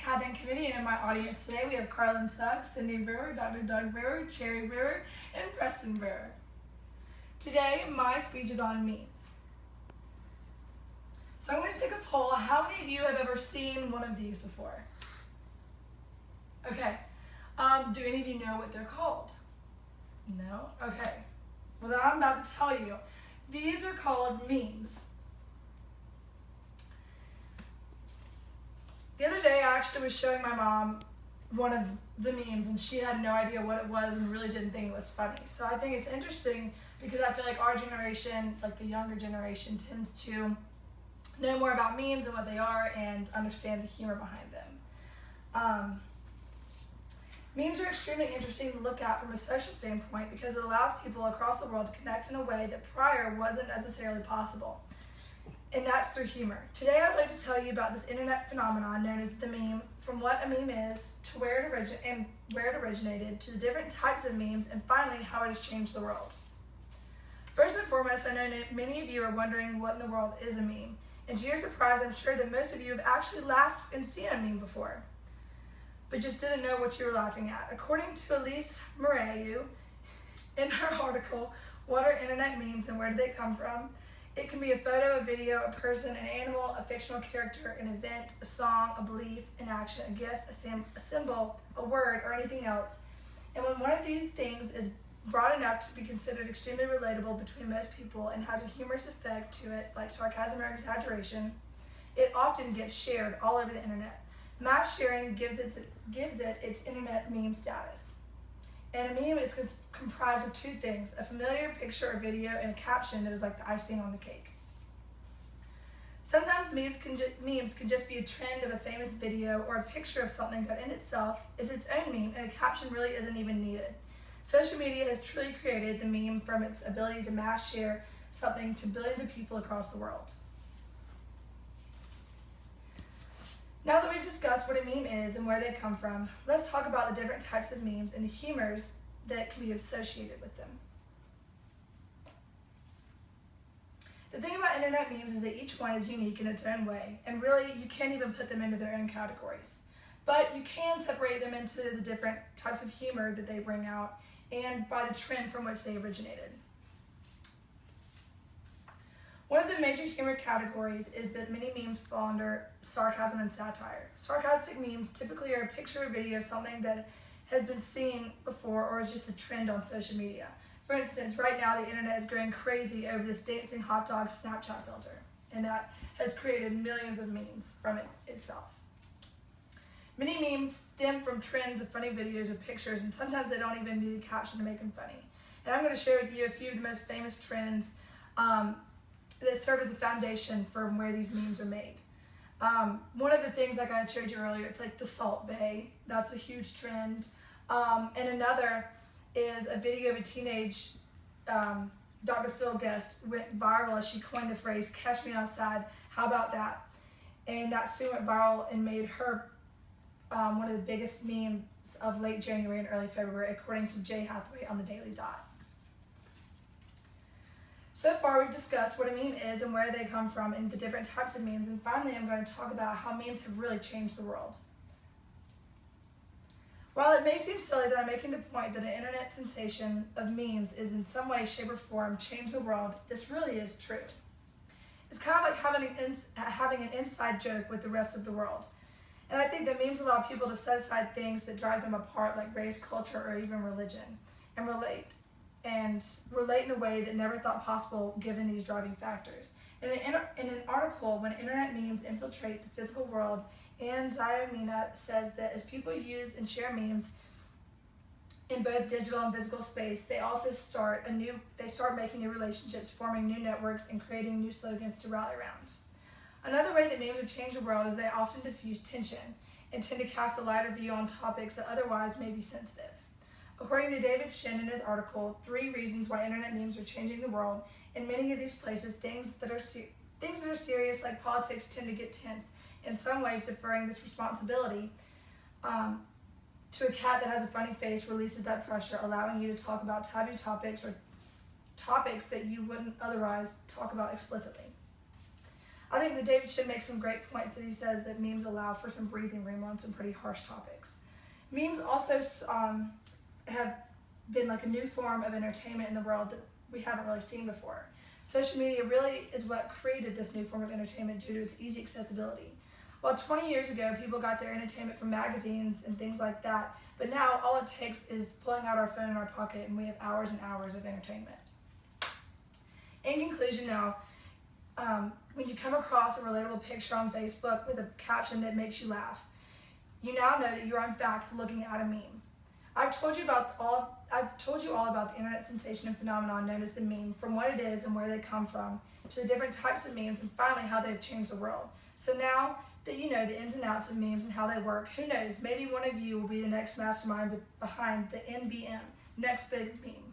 Catherine Kennedy, and in my audience today we have Carlin Suggs, Cindy Brewer, Dr. Doug Brewer, Cherry Brewer, and Preston Brewer. Today, my speech is on memes. So I'm going to take a poll. How many of you have ever seen one of these before? Okay. Do any of you know what they're called? No? Okay. Well, then I'm about to tell you. These are called memes. The other day, I actually was showing my mom one of the memes, and she had no idea what it was and really didn't think it was funny. So I think it's interesting because I feel like our generation, like the younger generation, tends to know more about memes and what they are and understand the humor behind them. Memes are extremely interesting to look at from a social standpoint because it allows people across the world to connect in a way that prior wasn't necessarily possible. And that's through humor. Today I'd like to tell you about this internet phenomenon known as the meme, from what a meme is to where it originated, to the different types of memes, and finally how it has changed the world. First and foremost, I know many of you are wondering what in the world is a meme. And to your surprise, I'm sure that most of you have actually laughed and seen a meme before, but just didn't know what you were laughing at. According to Elise Morayu, in her article, What Are Internet Memes and Where Do They Come From? It can be a photo, a video, a person, an animal, a fictional character, an event, a song, a belief, an action, a gift, a symbol, a word, or anything else. And when one of these things is broad enough to be considered extremely relatable between most people and has a humorous effect to it, like sarcasm or exaggeration, it often gets shared all over the internet. Mass sharing gives it its internet meme status. And a meme is comprised of two things: a familiar picture or video and a caption that is like the icing on the cake. Sometimes memes can just be a trend of a famous video or a picture of something that in itself is its own meme, and a caption really isn't even needed. Social media has truly created the meme from its ability to mass share something to billions of people across the world. Now that we've discussed what a meme is and where they come from, let's talk about the different types of memes and the humors that can be associated with them. The thing about internet memes is that each one is unique in its own way, and really you can't even put them into their own categories. But you can separate them into the different types of humor that they bring out and by the trend from which they originated. One of the major humor categories is that many memes fall under sarcasm and satire. Sarcastic memes typically are a picture or video of something that has been seen before or is just a trend on social media. For instance, right now the internet is going crazy over this dancing hot dog Snapchat filter, and that has created millions of memes from it itself. Many memes stem from trends of funny videos or pictures, and sometimes they don't even need a caption to make them funny. And I'm going to share with you a few of the most famous trends that serve as a foundation for where these memes are made. One of the things, like I showed you earlier, it's like the Salt Bae. That's a huge trend. And another is a video of a teenage Dr. Phil guest went viral as she coined the phrase, "Catch me outside, how about that?" And that soon went viral and made her one of the biggest memes of late January and early February, according to Jay Hathaway on the Daily Dot. So far, we've discussed what a meme is and where they come from and the different types of memes, and finally I'm going to talk about how memes have really changed the world. While it may seem silly that I'm making the point that an internet sensation of memes is in some way, shape, or form changed the world, this really is true. It's kind of like having an inside joke with the rest of the world. And I think that memes allow people to set aside things that drive them apart, like race, culture, or even religion, and relate in a way that never thought possible given these driving factors. In an article, When Internet Memes Infiltrate the Physical World, Anne Zayamina says that as people use and share memes in both digital and physical space, they also start making new relationships, forming new networks, and creating new slogans to rally around. Another way that memes have changed the world is they often diffuse tension and tend to cast a lighter view on topics that otherwise may be sensitive. According to David Shin in his article, 3 Reasons Why Internet Memes Are Changing the World, in many of these places, things that are serious, like politics, tend to get tense, in some ways deferring this responsibility to a cat that has a funny face releases that pressure, allowing you to talk about taboo topics or topics that you wouldn't otherwise talk about explicitly. I think that David Shin makes some great points that he says that memes allow for some breathing room on some pretty harsh topics. Memes also have been like a new form of entertainment in the world that we haven't really seen before. Social media really is what created this new form of entertainment due to its easy accessibility. While 20 years ago, people got their entertainment from magazines and things like that, but now all it takes is pulling out our phone in our pocket and we have hours and hours of entertainment. In conclusion now, when you come across a relatable picture on Facebook with a caption that makes you laugh, you now know that you are in fact looking at a meme. I've told you all about the internet sensation and phenomenon known as the meme, from what it is and where they come from, to the different types of memes, and finally how they've changed the world. So now that you know the ins and outs of memes and how they work, who knows, maybe one of you will be the next mastermind behind the NBM, Next Big Meme.